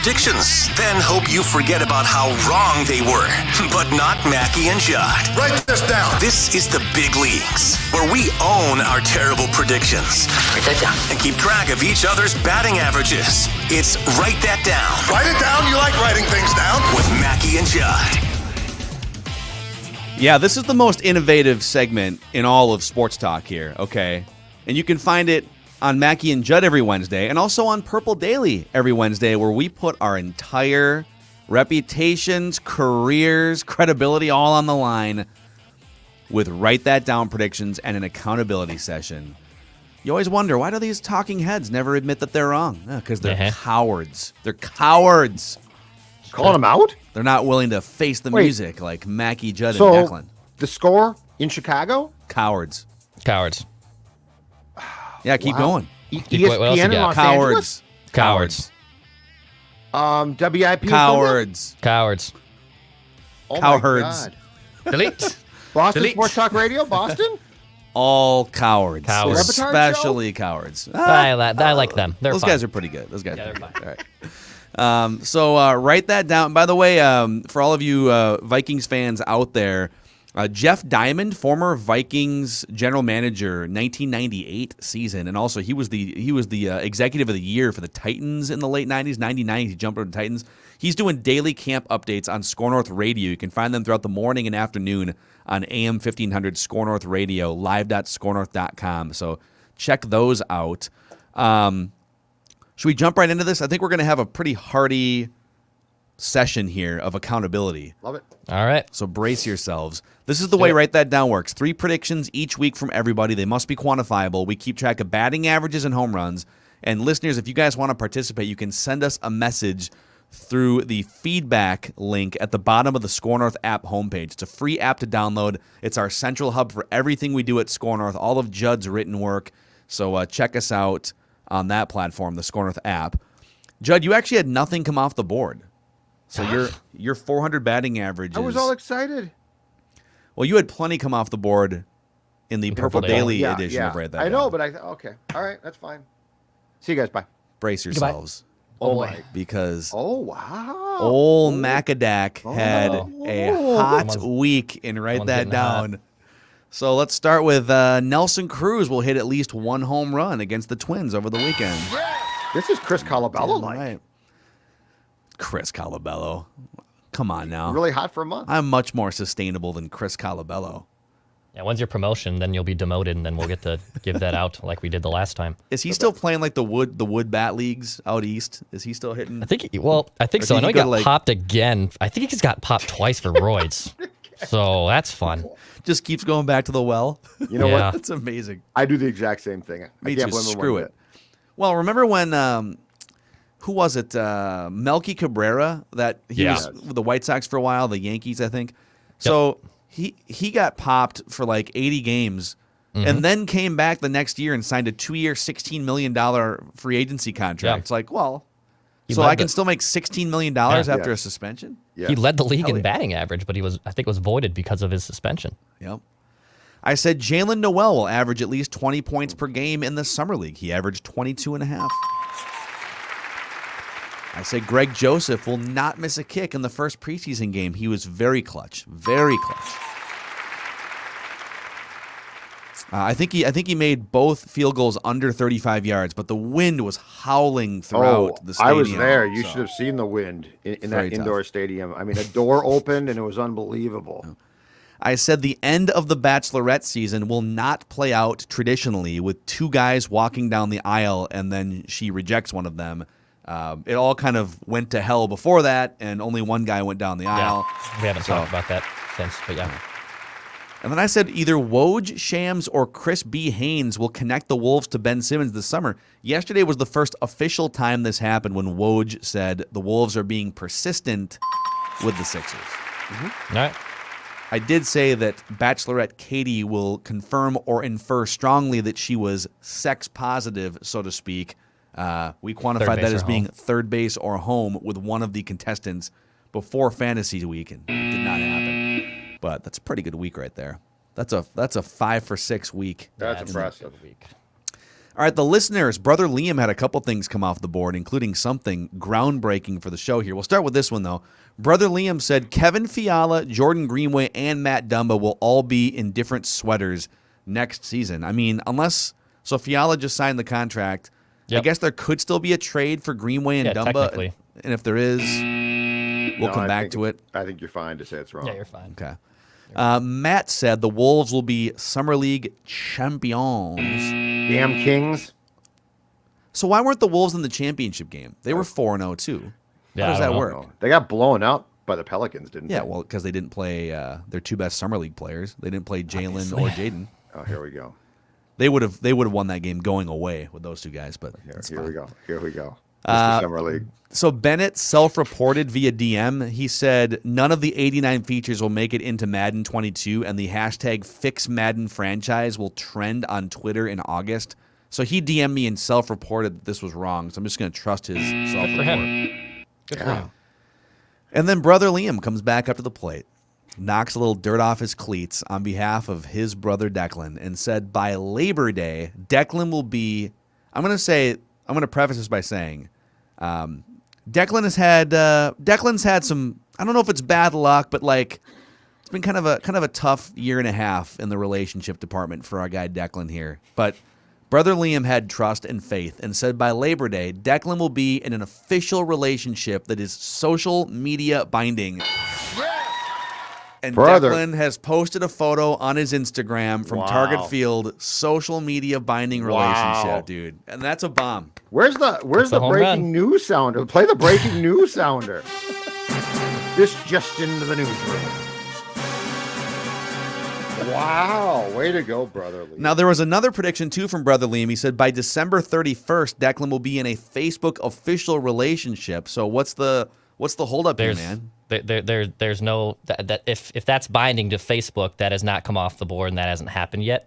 predictions, then hope you forget about how wrong they were. But not Mackey and Judd. Write this down. This is the big leagues, where we own our terrible predictions. Write that down. And keep track of each other's batting averages. It's Write That Down. Write it down. You like writing things down. With Mackey and Judd. Yeah, this is the most innovative segment in all of sports talk here, okay? And you can find it on Mackey and Judd every Wednesday, and also on Purple Daily every Wednesday, where we put our entire reputations, careers, credibility all on the line with Write That Down predictions and an accountability session. You always wonder, why do these talking heads never admit that they're wrong? Because they're cowards. They're cowards. Calling them out? They're not willing to face the music like Mackey, Judd, and So, Declan. the score in Chicago? Cowards. Cowards. Yeah, keep going. What else you ESPN in got? Los Cowards. Cowards. Angeles? WIP in Cowards. Cowards. Philly? Oh Cowherds. my Delete. God. Boston Delete. Sports Talk Radio, Boston? All cowards. Cowards. Especially cowards. I like them. They're Those fun. guys are pretty good. Those guys Yeah, are they're pretty good. All right. So write that down. By the way, for all of you Vikings fans out there, Jeff Diamond, former Vikings general manager, 1998 season, and also he was the executive of the year for the Titans in the late 90s. 99, he jumped over the Titans. He's doing daily camp updates on Score North Radio. You can find them throughout the morning and afternoon on AM 1500 Score North Radio, live.scorenorth.com. So check those out. Should we jump right into this? I think we're going to have a pretty hearty session here of accountability. Love it. All right. So brace yourselves. This is the way Write That Down works. 3 predictions each week from everybody. They must be quantifiable. We keep track of batting averages and home runs. And listeners, if you guys want to participate, you can send us a message through the feedback link at the bottom of the Score North app homepage. It's a free app to download. It's our central hub for everything we do at Score North, all of Judd's written work. So check us out on that platform, the Score North app. Judd, you actually had nothing come off the board. So your 400 batting average I was all excited. Well, you had plenty come off the board in the Purple Daily edition of Write That Down. I know, but okay. All right, that's fine. See you guys. Bye. Brace yourselves. Oh my. Because wow. old Macadac had a hot week in Write That Down. Hot. So let's start with Nelson Cruz will hit at least 1 home run against the Twins over the weekend. This is Chris Colabello like. Right. Chris Colabello. Come on now. Really hot for a month. I'm much more sustainable than Chris Colabello. Yeah, when's your promotion? Then you'll be demoted, and then we'll get to give that out like we did the last time. Is he still playing like the wood bat leagues out east? Is he still hitting? I think so. I know he got popped again. I think he's got popped twice for roids. So that's fun. Just keeps going back to the well. You know what? That's amazing. I do the exact same thing. Me I too. can't blame him Screw one it. bit. Well, remember when who was it? Melky Cabrera, that he was with the White Sox for a while, the Yankees, I think. So he got popped for like 80 games and then came back the next year and signed a 2-year, $16 million free agency contract. Yeah. It's like, well, He so led I can the- still make $16 million after Yeah. a suspension? Yeah. He led the league in yeah. batting average, but I think was voided because of his suspension. Yep. I said Jalen Noel will average at least 20 points per game in the summer league. He averaged 22.5. I said Greg Joseph will not miss a kick in the first preseason game. He was very clutch. Very clutch. I think he made both field goals under 35 yards, but the wind was howling throughout the stadium. I was there. You so- should have seen the wind in Very that indoor stadium. I mean, a door opened and it was unbelievable. I said the end of the Bachelorette season will not play out traditionally with 2 guys walking down the aisle and then she rejects one of them. It all kind of went to hell before that, and only one guy went down the aisle. Yeah, we haven't talked about that since, but yeah. And then I said either Woj, Shams, or Chris B. Haynes will connect the Wolves to Ben Simmons this summer. Yesterday was the first official time this happened when Woj said the Wolves are being persistent with the Sixers. All right. I did say that Bachelorette Katie will confirm or infer strongly that she was sex positive, so to speak. We quantified that as being third base or home with one of the contestants before Fantasy Week, and it did not happen. But that's a pretty good week right there. That's a 5 for 6 week. That's impressive. All right, the listeners, Brother Liam had a couple things come off the board, including something groundbreaking for the show here. We'll start with this one, though. Brother Liam said Kevin Fiala, Jordan Greenway, and Matt Dumba will all be in different sweaters next season. I mean, so Fiala just signed the contract. Yep. I guess there could still be a trade for Greenway and Dumba. Technically. And if there is, we'll come back to it. I think you're fine to say it's wrong. Yeah, you're fine. Okay. Matt said the Wolves will be Summer League champions. Damn Kings. So why weren't the Wolves in the championship game? They were 4-0 too. How does that work? They got blown out by the Pelicans, didn't they? Yeah, well, because they didn't play their two best Summer League players. They didn't play Jalen or Jaden. Oh, here we go. They would have won that game going away with those two guys. But here we go. Here we go. Summer League. So Bennett self-reported via DM. He said none of the 89 features will make it into Madden 22, and the hashtag #FixMaddenFranchise will trend on Twitter in August. So he DM'd me and self-reported that this was wrong. So I'm just going to trust his self-report. Good for him. And then Brother Liam comes back up to the plate, knocks a little dirt off his cleats on behalf of his brother Declan, and said by Labor Day, Declan will be. I'm going to preface this by saying, Declan's had some. I don't know if it's bad luck, but like it's been kind of a tough year and a half in the relationship department for our guy Declan here. But Brother Liam had trust and faith and said by Labor Day, Declan will be in an official relationship that is social media binding. And Declan has posted a photo on his Instagram from Target Field, social media binding relationship, dude. And that's a bomb. Where's the breaking news sounder? Play the breaking news sounder. This just into the newsroom. Wow, way to go, Brother Liam. Now, there was another prediction, too, from Brother Liam. He said by December 31st, Declan will be in a Facebook official relationship. So what's the holdup here, man? There's no that if that's binding to Facebook, that has not come off the board and that hasn't happened yet.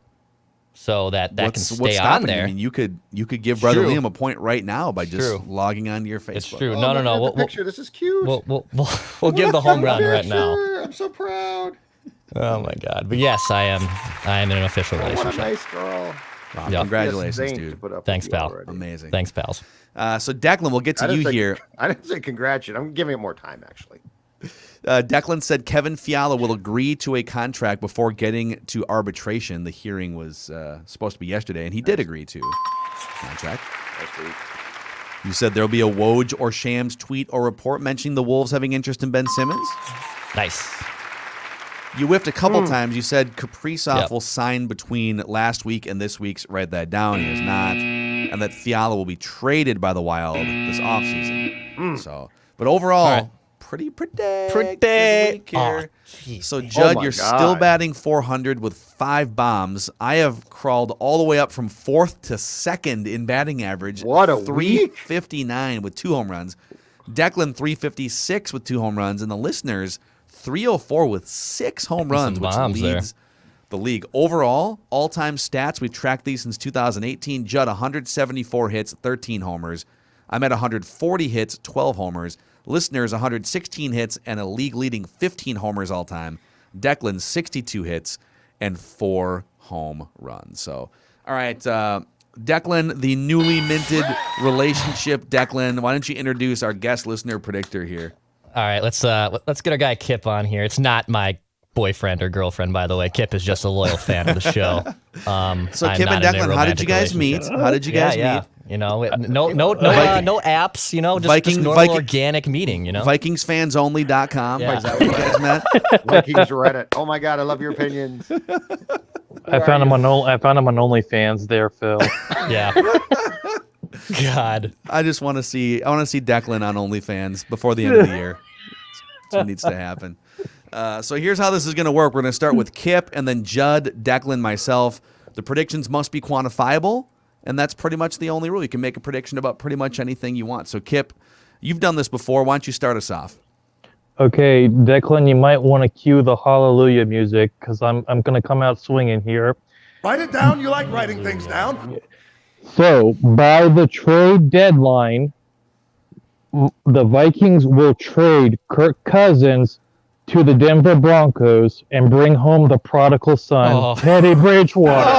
So that can stay on there. I mean, you could give Brother Liam a point right now by just logging onto your Facebook. It's true. No. Picture. This is cute. We'll give the home run right now. I'm so proud. Oh my God! But yes, I am in an official relationship. What a nice girl. Wow, congratulations, dude. Thanks, pal. Amazing. Thanks, pals. So Declan, we'll get to you here. I didn't say congratulations. I'm giving it more time, actually. Declan said Kevin Fiala will agree to a contract before getting to arbitration. The hearing was supposed to be yesterday, and he did agree to contract. You said there'll be a Woj or Shams tweet or report mentioning the Wolves having interest in Ben Simmons? Nice. You whiffed a couple times. You said Kaprizov will sign between last week and this week's. Write that down. He is not. And that Fiala will be traded by the Wild this offseason. So, but overall, pretty week here. So, Judd, you're still batting .400 with 5 bombs. I have crawled all the way up from 4th to 2nd in batting average. What a 359 with 2 home runs. Declan 356 with 2 home runs, and the listeners 304 with 6 home runs, which leads the league. Overall, all-time stats, we've tracked these since 2018. Judd, 174 hits, 13 homers. I'm at 140 hits, 12 homers. Listeners, 116 hits and a league-leading 15 homers all-time. Declan, 62 hits and 4 home runs. So, all right, Declan, the newly minted relationship. Declan, why don't you introduce our guest listener predictor here? All right, let's get our guy Kip on here. It's not my boyfriend or girlfriend, by the way. Kip is just a loyal fan of the show. So Kip and Declan, how did you guys meet? meet? You know, no apps. You know, just normal organic meeting. You know, VikingsFansOnly.com. Yeah. Is that where you guys met? Vikings Reddit. Oh my God, I love your opinions. I found him on OnlyFans there, Phil. Yeah. God, I want to see Declan on OnlyFans before the end of the year. That's what needs to happen. So here's how this is going to work. We're going to start with Kip and then Judd, Declan, myself. The predictions must be quantifiable, and that's pretty much the only rule. You can make a prediction about pretty much anything you want. So Kip, you've done this before. Why don't you start us off? Okay, Declan, you might want to cue the hallelujah music because I'm going to come out swinging here. Write it down. You like writing things down. So, by the trade deadline, the Vikings will trade Kirk Cousins to the Denver Broncos and bring home the prodigal son, Teddy Bridgewater.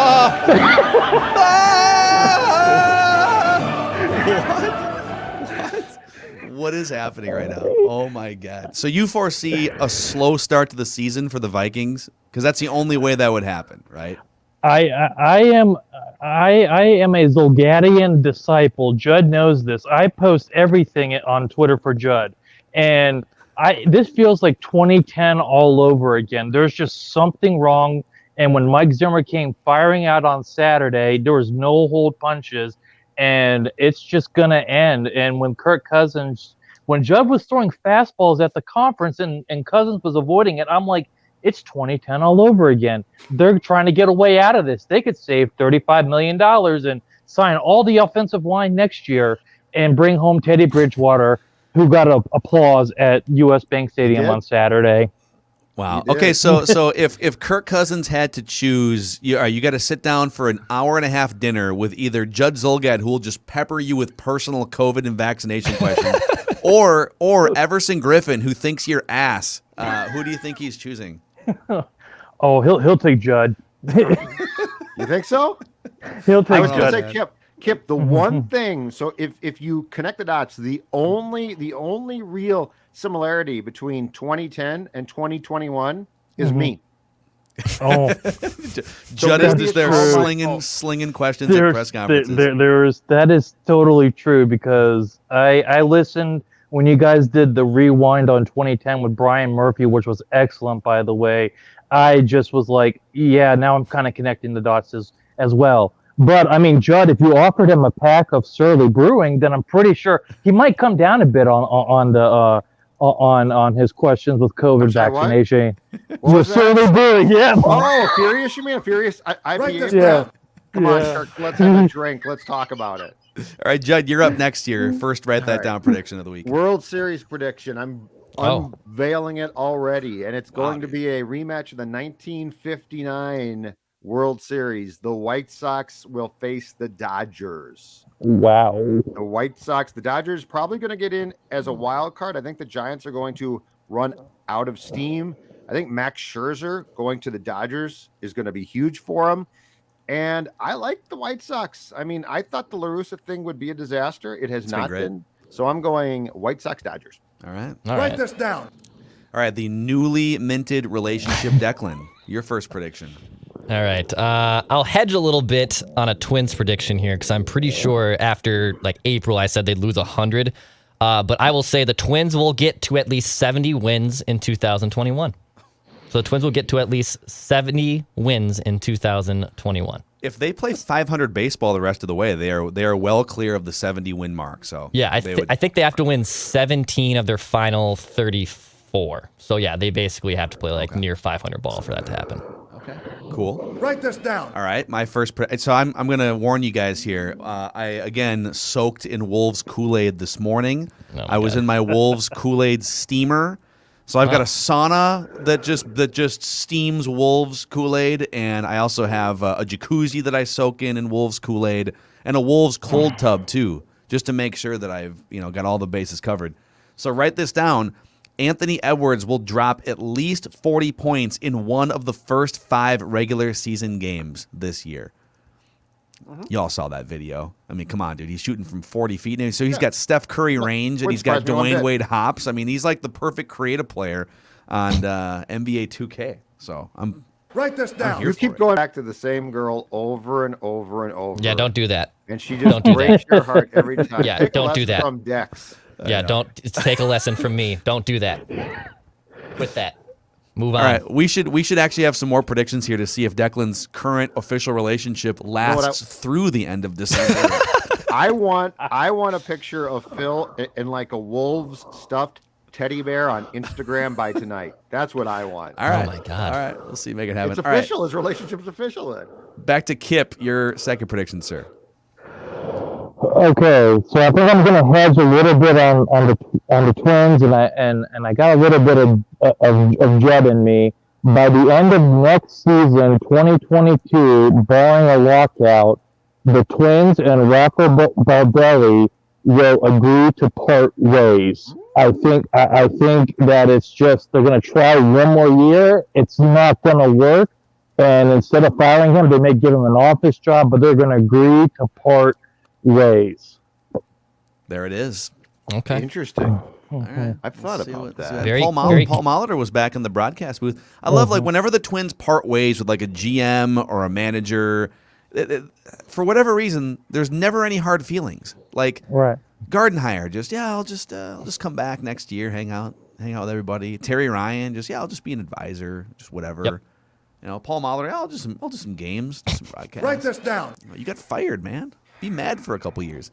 What is happening right now? Oh my God! So you foresee a slow start to the season for the Vikings because that's the only way that would happen, right? I am a Zolgadian disciple. Judd knows this. I post everything on Twitter for Judd, and this feels like 2010 all over again. There's just something wrong. And when Mike Zimmer came firing out on Saturday, there was no hold punches, and it's just gonna end. And when when Judd was throwing fastballs at the conference and Cousins was avoiding it, I'm like, it's 2010 all over again. They're trying to get a way out of this. They could save $35 million and sign all the offensive line next year and bring home Teddy Bridgewater, who got applause at U.S. Bank Stadium on Saturday. Wow. Okay, so if Kirk Cousins had to choose, you got to sit down for an hour and a half dinner with either Judd Zulgad, who will just pepper you with personal COVID and vaccination questions, or Everson Griffin, who thinks you're ass. Who do you think he's choosing? Oh, he'll take Judd. You think so? He'll take I was Judd. going to say, Kip, the one thing, so if you connect the dots, the only real similarity between 2010 and 2021 is me. Oh, Judd is just there slinging questions at press conferences. That is totally true, because I listened when you guys did the rewind on 2010 with Brian Murphy, which was excellent, by the way. I just was like, yeah, now I'm kind of connecting the dots as well. But I mean, Judd, if you offered him a pack of Surly Brewing, then I'm pretty sure he might come down a bit on his questions with COVID vaccination. What was Surly Brewing, yeah. Oh, Furious? You mean a Furious? Come on, Kirk, let's have a drink. Let's talk about it. All right, Judd, you're up next year. First, write that down. Prediction of the week. World Series prediction. I'm unveiling it already, and it's going to be a rematch of the 1959 World Series. The White Sox will face the Dodgers. Wow. The Dodgers probably going to get in as a wild card. I think the Giants are going to run out of steam. I think Max Scherzer going to the Dodgers is going to be huge for them. And I like the White Sox. I mean, I thought the La Russa thing would be a disaster. It has not been. So I'm going White Sox Dodgers. All right. Write this down. All right. The newly minted relationship, Declan. Your first prediction. All right. I'll hedge a little bit on a Twins prediction here, because I'm pretty sure after April I said they'd lose 100. But I will say the Twins will get to at least 70 wins in 2021. So the Twins will get to at least 70 wins in 2021. If they play 500 baseball the rest of the way, they are well clear of the 70 win mark. So yeah, I think they have to win 17 of their final 34. So yeah, they basically have to play near 500 ball for that to happen. Okay, cool. Write this down. All right, my first. So I'm going to warn you guys here. I again soaked in Wolves Kool-Aid this morning. I was in my Wolves Kool-Aid steamer. So I've got a sauna that just steams Wolves Kool-Aid, and I also have a jacuzzi that I soak in Wolves Kool-Aid, and a Wolves cold tub too, just to make sure that I've got all the bases covered. So write this down. Anthony Edwards will drop at least 40 points in one of the first 5 regular season games this year. Y'all saw that video. I mean, come on, dude. He's shooting from 40 feet. And so he's got Steph Curry range, and he's got Dwayne Wade hops. I mean, he's like the perfect creative player on NBA 2K. So I'm Write this down. You keep going back to the same girl over and over and over. Yeah, don't do that. And she just breaks your heart every time. Yeah, don't do that. From Dex. Yeah, don't take a lesson from me. Don't do that. Quit that. Move on. All right, we should actually have some more predictions here to see if Declan's current official relationship lasts through the end of December. I want a picture of Phil in like a Wolves stuffed teddy bear on Instagram by tonight. That's what I want. All right. Oh my God. All right, we'll see. Make it happen. It's official. His relationship's official then. Back to Kip, your second prediction, sir. Okay, so I think I'm going to hedge a little bit on the Twins, and I got a little bit of Judd in me. By the end of next season, 2022, barring a lockout, the Twins and Rafa Beverley will agree to part ways. I think that it's just they're going to try one more year. It's not going to work, and instead of firing him, they may give him an office job, but they're going to agree to part ways. There it is. Okay. Interesting. All right. I've thought See about what- that. see what- Very- Paul very- Molitor was back in the broadcast booth. I love like whenever the Twins part ways with like a GM or a manager, for whatever reason, there's never any hard feelings. Like Right. Gardenhire, I'll just come back next year, hang out with everybody. Terry Ryan, I'll just be an advisor, just whatever. Yep. You know, Paul Molitor, I'll do some games, do some broadcasts. Write this down. You got fired, man. Be mad for a couple years.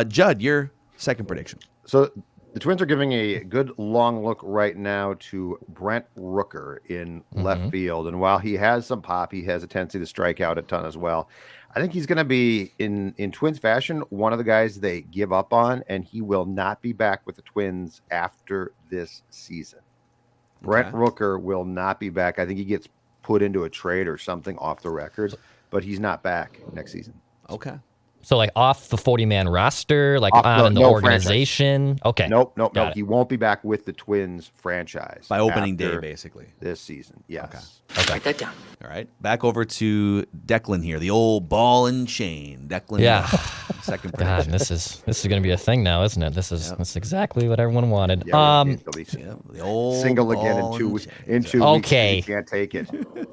Judd, your second prediction. So the Twins are giving a good long look right now to Brent Rooker in left field. And while he has some pop, he has a tendency to strike out a ton as well. I think he's going to be, in Twins fashion, one of the guys they give up on, and he will not be back with the Twins after this season. Brent Rooker will not be back. I think he gets put into a trade or something off the record, but he's not back next season. Okay. So like off the 40-man roster, like Off on the- the no organization. Okay. Nope. Got it. He won't be back with the Twins franchise By opening day, after basically. this season. Yes. Write that down. All right. Back over to Declan here, the old ball and chain. Declan. Yeah. Second God, prediction. this is going to be a thing now, isn't it? This is exactly what everyone wanted. Yeah, he'll be Yeah, the old single again ball in and chain. 2 weeks. Okay. You can't take it.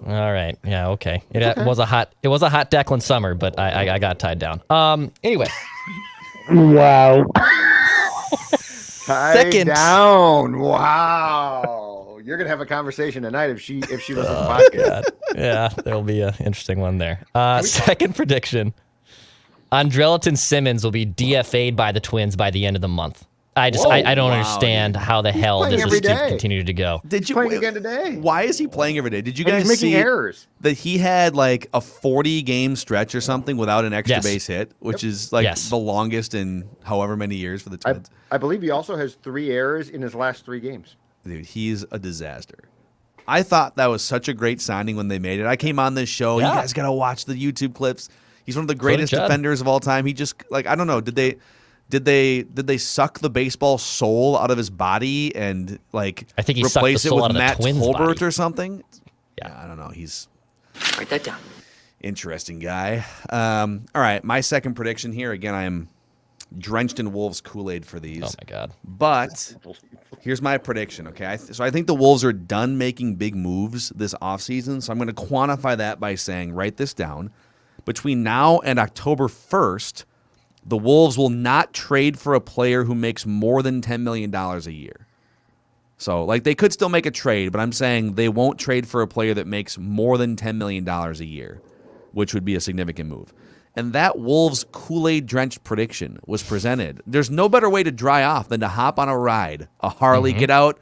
All right. Yeah. Okay. It was a hot Declan summer, but I got tied down. Anyway. Wow. Tied Second. down. Wow. You're gonna have a conversation tonight if she listens to the podcast. God. Yeah, there'll be an interesting one there. Second prediction: Andrelton Simmons will be DFA'd by the Twins by the end of the month. I don't Wow, understand how the hell playing this every is to day. continue to go. Did you Playing again today. Why is he playing every day? Did you And guys he's making see errors. that he had like a 40-game stretch or something without an extra Yes. base hit, which is like Yes. the longest in however many years for the Twins? I believe he also has 3 errors in his last 3 games. Dude, he's a disaster. I thought that was such a great signing when they made it. I came on this show. Yeah. You guys got to watch the YouTube clips. He's one of the greatest Judd. defenders of all time. He just like I don't know. Did they suck the baseball soul out of his body and like I think he sucked the replace it soul with out of the Matt Twins' Tolbert body. or something? Yeah. I don't know. He's Write that down. interesting guy. All right, my second prediction here. Again, I am drenched in Wolves Kool-Aid for these. Oh my God. But here's my prediction, okay? So I think the Wolves are done making big moves this offseason. So I'm going to quantify that by saying, write this down. Between now and October 1st, the Wolves will not trade for a player who makes more than $10 million a year. So, like, they could still make a trade, but I'm saying they won't trade for a player that makes more than $10 million a year, which would be a significant move. And that Wolves Kool-Aid drenched prediction was presented. There's no better way to dry off than to hop on a ride, a Harley, get out,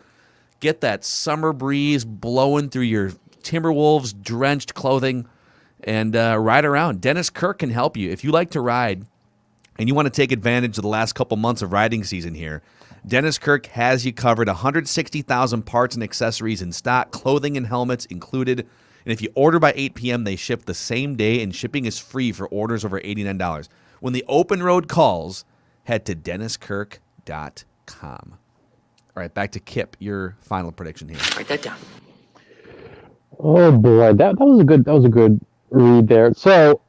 get that summer breeze blowing through your Timberwolves drenched clothing, and ride around. Dennis Kirk can help you. If you like to ride and you want to take advantage of the last couple months of riding season here, Dennis Kirk has you covered. 160,000 parts and accessories in stock, clothing and helmets included. And if you order by 8 p.m., they ship the same day, and shipping is free for orders over $89. When the open road calls, head to DennisKirk.com. All right, back to Kip. Your final prediction here. Write that down. Oh boy, that was a good read there. So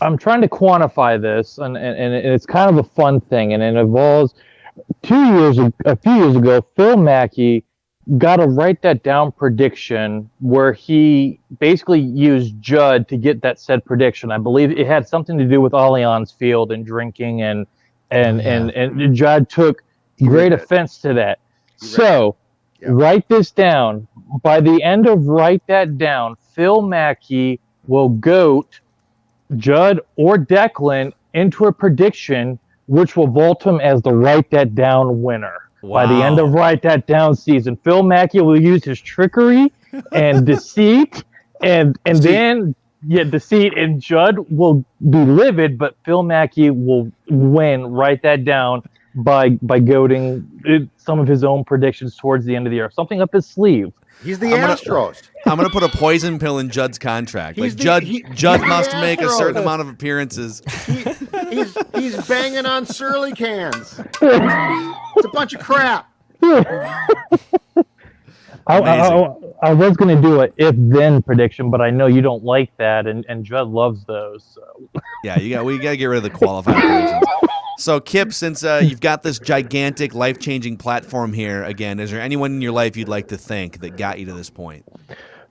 I'm trying to quantify this, and it's kind of a fun thing, and it involves a few years ago, Phil Mackey got a write that down prediction where he basically used Judd to get that said prediction. I believe it had something to do with Allianz Field and drinking, and Judd took great offense to that. So write this down. By the end of Write That Down, Phil Mackey will goat Judd or Declan into a prediction which will vault him as the Write That Down winner. By the end of Write That Down season, Phil Mackey will use his trickery and deceit, and then deceit, and Judd will be livid, but Phil Mackey will win. Write that down by goading some of his own predictions towards the end of the year. Something up his sleeve. He's the Astros. I'm going to put a poison pill in Judd's contract. He's Judd the must make a Astros. certain amount of appearances. He's banging on Surly cans. It's a bunch of crap. I was going to do a if-then prediction, but I know you don't like that, and Judd loves those. So. Yeah, we got to get rid of the qualified predictions. So, Kip, since you've got this gigantic, life-changing platform here again, is there anyone in your life you'd like to thank that got you to this point?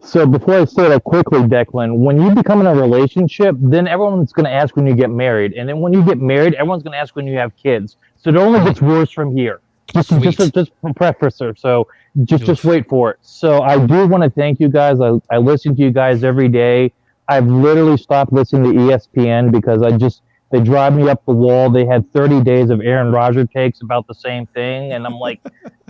So before I say that quickly, Declan, when you become in a relationship, then everyone's going to ask when you get married. And then when you get married, everyone's going to ask when you have kids. So it only gets worse from here. Just for prefacer. So just wait for it. So I do want to thank you guys. I listen to you guys every day. I've literally stopped listening to ESPN because they drive me up the wall. They had 30 days of Aaron Rodgers takes about the same thing. And I'm like,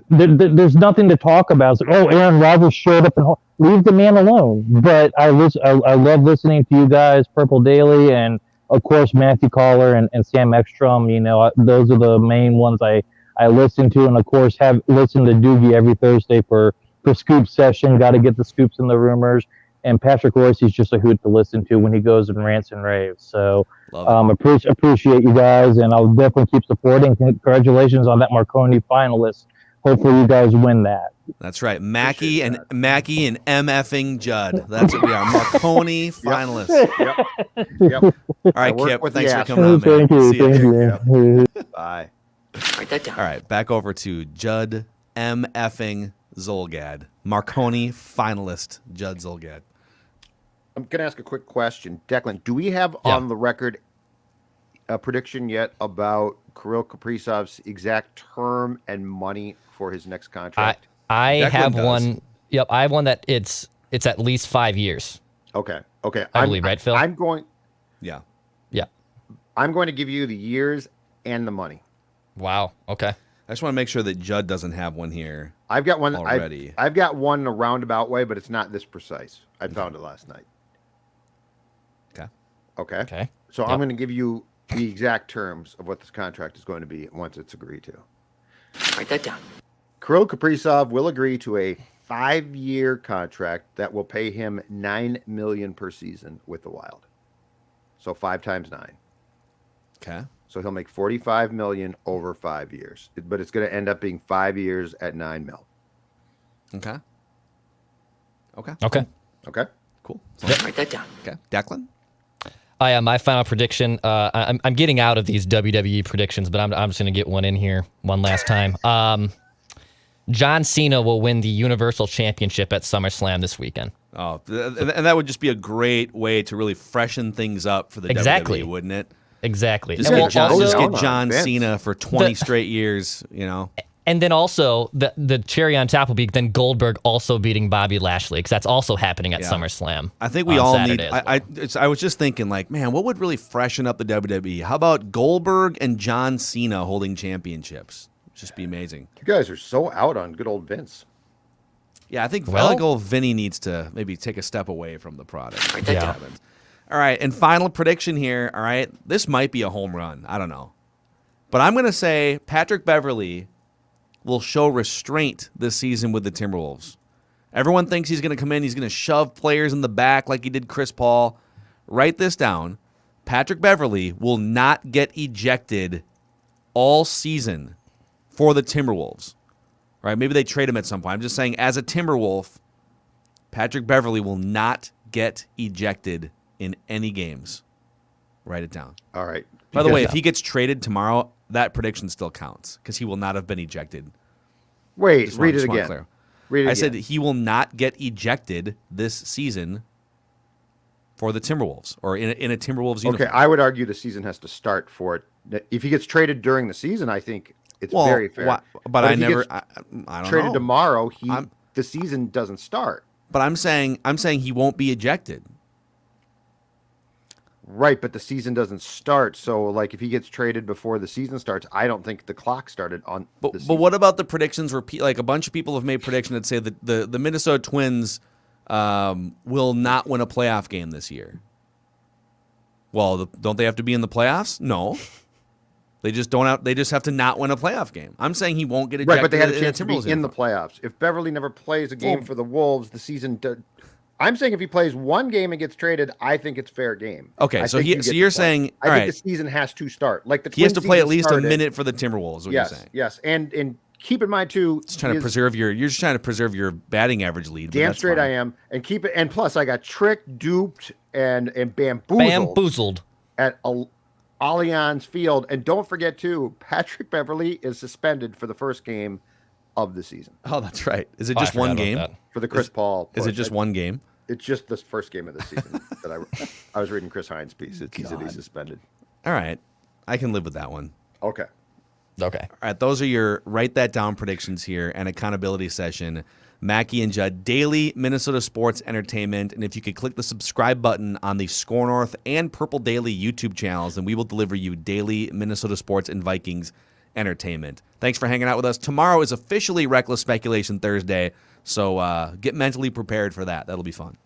there's nothing to talk about. It's like, oh, Aaron Rodgers showed up and leave the man alone. But I love listening to you guys, Purple Daily, and of course Matthew Caller and Sam Ekstrom. You know, those are the main ones I listen to, and of course have listened to Doogie every Thursday for Scoop Session. Got to get the scoops and the rumors. And Patrick Royce's just a hoot to listen to when he goes and rants and raves. So appreciate you guys, and I'll definitely keep supporting. Congratulations on that Marconi finalist. Hopefully you guys win that. That's right. Mackey and MFing Judd. That's what we are. Marconi finalists. Yep. All right, Kip. Thanks for coming on, man. Thank you. Bye. Write that down. All right, back over to Judd MFing Zolgad. Marconi finalist Judd Zolgad. I'm going to ask a quick question. Declan, do we have on the record a prediction yet about Kirill Kaprizov's exact term and money for his next contract? I Declan have does. one. Yep, I have one that it's at least 5 years. Okay. I believe, right, Phil? Yeah. I'm going to give you the years and the money. Wow. Okay. I just want to make sure that Judd doesn't have one here. I've got one already. I've got one in a roundabout way, but it's not this precise. I found it last night. Okay. So I'm going to give you the exact terms of what this contract is going to be once it's agreed to. Write that down. Kirill Kaprizov will agree to a 5-year contract that will pay him $9 million per season with the Wild. So 5 times 9. Okay. So he'll make $45 million over 5 years, but it's going to end up being 5 years at $9 million. Okay. Cool. Write that down. Okay. Declan? My final prediction. I'm getting out of these WWE predictions, but I'm just going to get one in here one last time. John Cena will win the Universal Championship at SummerSlam this weekend. Oh, and that would just be a great way to really freshen things up for the WWE, wouldn't it? Exactly. Just get John Cena for 20 straight years, you know. And then also the cherry on top will be then Goldberg also beating Bobby Lashley, because that's also happening at SummerSlam. I think we all Saturday need. I was just thinking, like, man, what would really freshen up the WWE? How about Goldberg and John Cena holding championships? It'd just be amazing. You guys are so out on good old Vince. Yeah, I think old Vinny needs to maybe take a step away from the product. Write that down. All right, and final prediction here. All right, this might be a home run. I don't know, but I'm going to say Patrick Beverley will show restraint this season with the Timberwolves. Everyone thinks he's going to come in. He's going to shove players in the back like he did Chris Paul. Write this down. Patrick Beverley will not get ejected all season for the Timberwolves. Right? Maybe they trade him at some point. I'm just saying, as a Timberwolf, Patrick Beverley will not get ejected in any games. Write it down. All right. By the way, if he gets traded tomorrow, that prediction still counts because he will not have been ejected. Wait, read it again. I said he will not get ejected this season for the Timberwolves or in a Timberwolves uniform. Okay, I would argue the season has to start for it. If he gets traded during the season, I think it's very fair. But I don't traded know. Tomorrow, the season doesn't start. But I'm saying he won't be ejected. Right, but the season doesn't start. So, like, if he gets traded before the season starts, I don't think the clock started on. But what about the predictions where like a bunch of people have made predictions that say that the Minnesota Twins will not win a playoff game this year? Well, don't they have to be in the playoffs? No, they just don't have. They just have to not win a playoff game. I'm saying he won't get ejected. Right, but they had a chance to be in the playoffs. If Beverley never plays a game for the Wolves, the season. I'm saying if he plays one game and gets traded, I think it's fair game. Okay, so you're saying I think the season has to start. Like he has to play at least a minute for the Timberwolves. What you're saying? Yes, and keep in mind too. You're just trying to preserve your batting average lead. Damn straight I am, and keep it. And plus, I got tricked, duped, and bamboozled. Bamboozled Allianz Field. And don't forget, too, Patrick Beverley is suspended for the first game of the season. Oh, that's right. Is it Oh, I just one forgot about game? that. For the Chris Paul. Is it push. just one game? It's just the first game of the season that I was reading Chris Hines' piece. He's suspended. All right. I can live with that one. Okay. Okay. All right, those are your write that down predictions here and accountability session. Mackey and Judd, daily Minnesota sports entertainment. And if you could click the subscribe button on the Score North and Purple Daily YouTube channels, then we will deliver you daily Minnesota sports and Vikings entertainment. Thanks for hanging out with us. Tomorrow is officially Reckless Speculation Thursday, so get mentally prepared for that. That'll be fun.